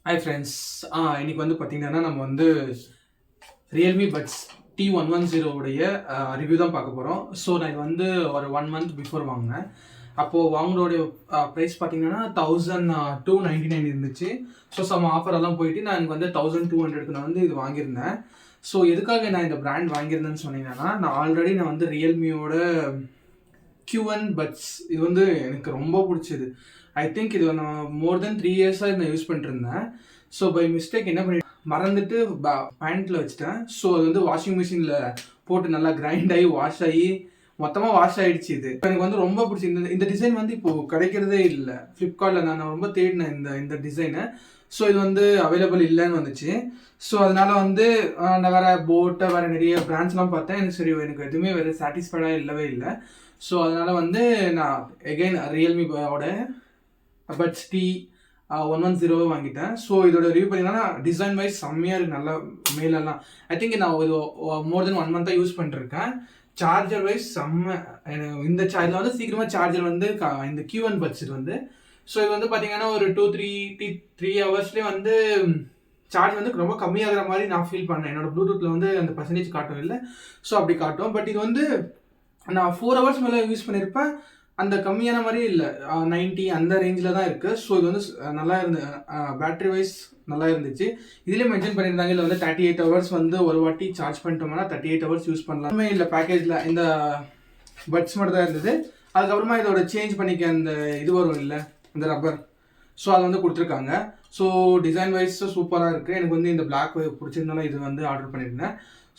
Hi friends. இன்னைக்கு வந்து பார்த்தீங்கன்னா நம்ம வந்து ரியல்மி பட்ஸ் T110 உடைய ரிவ்யூ தான் பார்க்க போகிறோம். ஸோ நான் இது வந்து ஒரு 1 மந்த் பிஃபோர் வாங்கினேன். அப்போது வாங்குறோடைய ப்ரைஸ் பார்த்தீங்கன்னா 1299 இருந்துச்சு. ஸோ சம் ஆஃபர் எல்லாம் போயிட்டு நான் எனக்கு வந்து 1200க்கு நான் வந்து இது வாங்கியிருந்தேன். ஸோ எதுக்காக நான் இந்த பிராண்ட் வாங்கியிருந்தேன்னு சொன்னீங்கன்னா, நான் வந்து ரியல்மியோட Q1 பட்ஸ் இது வந்து எனக்கு ரொம்ப பிடிச்சது. ஐ திங்க் இது நான் மோர் தென் 3 இயர்ஸாக நான் யூஸ் பண்ணிட்டுருந்தேன். ஸோ பை மிஸ்டேக் என்ன பண்ணி மறந்துட்டு பேண்ட்டில் வச்சுட்டேன். ஸோ அது வந்து வாஷிங் மிஷினில் போட்டு நல்லா கிரைண்ட் ஆகி வாஷ் ஆகி மொத்தமாக வாஷ் ஆகிடுச்சு. இது எனக்கு வந்து ரொம்ப பிடிச்சி. இந்த டிசைன் வந்து இப்போது கிடைக்கிறதே இல்லை. ஃப்ளிப்கார்ட்டில் நான் ரொம்ப தேடினேன் இந்த டிசைனை. ஸோ இது வந்து அவைலபிள் இல்லைன்னு வந்துச்சு. ஸோ அதனால வந்து நான் வேறு போட்டை வேறு நிறைய பிராண்ட்ஸ்லாம் பார்த்தேன். எனக்கு எதுவுமே வேறு சாட்டிஸ்ஃபைடாக இல்லவே இல்லை. ஸோ அதனால் வந்து நான் எகைன் ரியல்மியோட பட்ஸ் T110 வாங்கிட்டேன். ஸோ இதோட ரிவ்யூ பார்த்தீங்கன்னா டிசைன் வைஸ் செம்மையாக இருக்குது. நல்லா மேலெல்லாம் ஐ திங்க் நான் ஒரு மோர் தென் 1 மந்த்தாக யூஸ் பண்ணிருக்கேன். சார்ஜர் வைஸ் செம்ம. இந்த இதில் வந்து சீக்கிரமாக சார்ஜர் வந்து இந்த Q1 பட்ஸ் இது வந்து. ஸோ இது வந்து பார்த்தீங்கன்னா ஒரு 2-3 ஹவர்ஸ்லேயே வந்து சார்ஜ் வந்து ரொம்ப கம்மியாகிற மாதிரி நான் ஃபீல் பண்ணேன். என்னோட ப்ளூடூத்தில் வந்து அந்த பர்சன்டேஜ் காட்டும் இல்லை. ஸோ அப்படி காட்டும். பட் இது வந்து நான் 4 ஹவர்ஸ் மேலே யூஸ் பண்ணியிருப்பேன். அந்த கம்மியான மாதிரியே இல்லை. 90 அந்த ரேஞ்சில் தான் இருக்குது. ஸோ இது வந்து நல்லா பேட்டரி வைஸ் நல்லா இருந்துச்சு. இதுலேயே மென்ஷன் பண்ணியிருந்தாங்க இதில் வந்து 38 ஹவர்ஸ் வந்து ஒரு வாட்டி சார்ஜ் பண்ணிட்டோம்னா 38 ஹவர்ஸ் யூஸ் பண்ணலாமே. இல்லை பேக்கேஜில் இந்த பட்ஸ் மட்டும் தான் இருந்தது. அதுக்கப்புறமா இதோட சேஞ்ச் பண்ணிக்க அந்த இது வரும் இல்லை, இந்த ரப்பர். ஸோ அதை வந்து கொடுத்துருக்காங்க. ஸோ டிசைன் வைஸ் சூப்பராக இருக்குது. எனக்கு வந்து இந்த பிளாக் பிடிச்சிருந்தாலும் இது வந்து ஆர்டர் பண்ணியிருந்தேன்.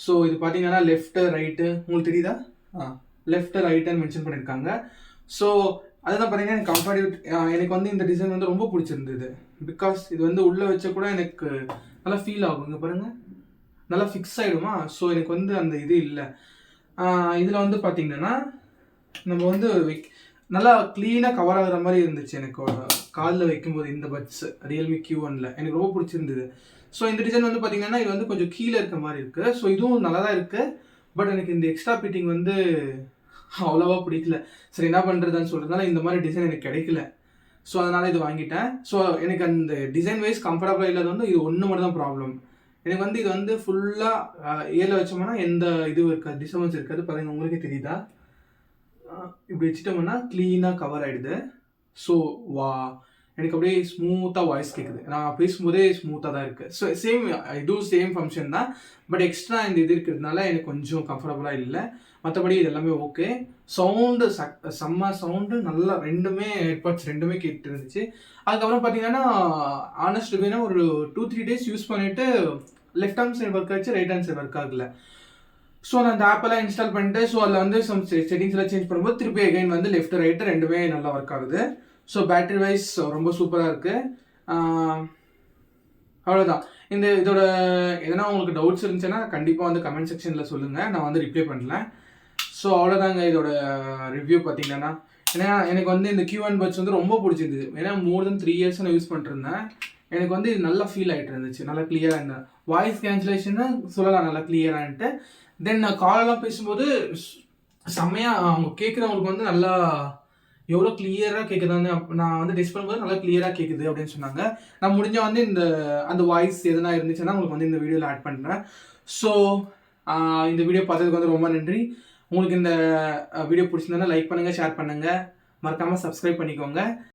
ஸோ இது பார்த்தீங்கன்னா லெஃப்ட்டு ரைட்டு உங்களுக்கு தெரியுதா? லெஃப்ட் ரைட்டுன்னு மென்ஷன் பண்ணியிருக்காங்க. ஸோ அதுதான் பார்த்தீங்கன்னா எனக்கு எனக்கு வந்து இந்த டிசைன் வந்து ரொம்ப பிடிச்சிருந்தது. பிகாஸ் இது வந்து உள்ளே வச்ச கூட எனக்கு நல்லா ஃபீல் ஆகும். இங்கே பாருங்கள், நல்லா ஃபிக்ஸ் ஆகிடுமா. ஸோ எனக்கு வந்து அந்த இது இல்லை. இதில் வந்து பார்த்தீங்கன்னா நம்ம வந்து நல்லா க்ளீனாக கவர் ஆகிற மாதிரி இருந்துச்சு. எனக்கு காலில் வைக்கும்போது இந்த பட்ஸ் ரியல்மி Q1 எனக்கு ரொம்ப பிடிச்சிருந்தது. ஸோ இந்த டிசைன் வந்து பார்த்தீங்கன்னா இது வந்து கொஞ்சம் கீழே இருக்க மாதிரி இருக்குது. ஸோ இதுவும் நல்லா தான் இருக்குது. பட் எனக்கு இந்த எக்ஸ்ட்ரா ஃபிட்டிங் வந்து அவ்வளோவா பிடிக்கல. சரி என்ன பண்ணுறதுன்னு சொல்கிறதுனால இந்த மாதிரி டிசைன் எனக்கு கிடைக்கல. ஸோ அதனால் இது வாங்கிட்டேன். ஸோ எனக்கு அந்த டிசைன் வைஸ் கம்ஃபர்டபுளாக இல்லாத வந்து இது ஒன்று மட்டும் தான் ப்ராப்ளம். எனக்கு வந்து இது வந்து ஃபுல்லாக ஏரில் வச்சோம்னா எந்த இது இருக்காது, டிஸ்டர்பன்ஸ் இருக்காது. பாருங்கள், உங்களுக்கே தெரியுதா? இப்படி வச்சுட்டோம்னா க்ளீனாக கவர் ஆகிடுது. ஸோ எனக்கு அப்படியே ஸ்மூத்தாக வாய்ஸ் கேட்குது. நான் பேசும்போதே ஸ்மூத்தாக தான் இருக்குது. ஸோ இதுவும் சேம் ஃபங்க்ஷன் தான். பட் எக்ஸ்ட்ரா இந்த இது இருக்கிறதுனால எனக்கு கொஞ்சம் கம்ஃபர்டபுளாக இல்லை. மற்றபடி இது எல்லாமே ஓகே. சவுண்டு செம்ம சவுண்டு நல்லா ரெண்டுமே ஹெட்பாட்ஸ் ரெண்டுமே கேட்டு இருந்துச்சு. அதுக்கப்புறம் பார்த்தீங்கன்னா ஆனஸ்ட் ரிவ்யூனா ஒரு 2-3 டேஸ் யூஸ் பண்ணிவிட்டு லெஃப்ட் ஹேண்ட் சைடு ஒர்க் ஆச்சு, ரைட் ஹேண்ட் சைடு ஒர்க் ஆகல. ஸோ நான் அந்த ஆப்பெல்லாம் இன்ஸ்டால் பண்ணிட்டு ஸோ அதில் வந்து சம் செட்டிங்ஸ் எல்லாம் சேஞ்ச் பண்ணும்போது திருப்பி அகைன் வந்து லெஃப்ட் ரைட்டு ரெண்டுமே நல்லா ஒர்க் ஆகுது. ஸோ பேட்டரி வைஸ் ரொம்ப சூப்பராக இருக்குது. அவ்வளோதான். இதோட எதனா உங்களுக்கு டவுட்ஸ் இருந்துச்சுன்னா கண்டிப்பாக வந்து கமெண்ட் செக்ஷனில் சொல்லுங்கள், நான் வந்து ரிப்ளை பண்ணலாம். ஸோ அவ்வளோதாங்க இதோட ரிவ்யூ பார்த்தீங்கன்னா. ஏன்னா எனக்கு வந்து இந்த Q1 பட்ஸ் வந்து ரொம்ப பிடிச்சிருந்தது. ஏன்னா மோர் தென் 3 இயர்ஸ் நான் யூஸ் பண்ணிட்டுருந்தேன். எனக்கு வந்து இது நல்லா ஃபீல் ஆகிட்டு இருந்துச்சு. நல்லா கிளியராக இருந்தேன். வாய்ஸ் கேன்சலேஷன்னு சொல்லலாம், நல்லா கிளியரான்ட்டு. தென் நான் காலெல்லாம் பேசும்போது செம்மையாக அவங்க கேட்குறவங்களுக்கு வந்து நல்லா எவ்வளோ கிளியராக கேட்குதான்னு நான் வந்து டெஸ்ட் பண்ணும்போது நல்லா கிளியராக கேட்குது அப்படின்னு சொன்னாங்க. நான் முடிஞ்சால் வந்து அந்த வாய்ஸ் எதனா இருந்துச்சுன்னா உங்களுக்கு வந்து இந்த வீடியோவில் ஆட் பண்ணுறேன். ஸோ இந்த வீடியோ பார்த்ததுக்கு வந்து ரொம்ப நன்றி. உங்களுக்கு இந்த வீடியோ பிடிச்சிருந்தா லைக் பண்ணுங்கள், ஷேர் பண்ணுங்கள், மறக்காமல் சப்ஸ்கிரைப் பண்ணிக்கோங்க.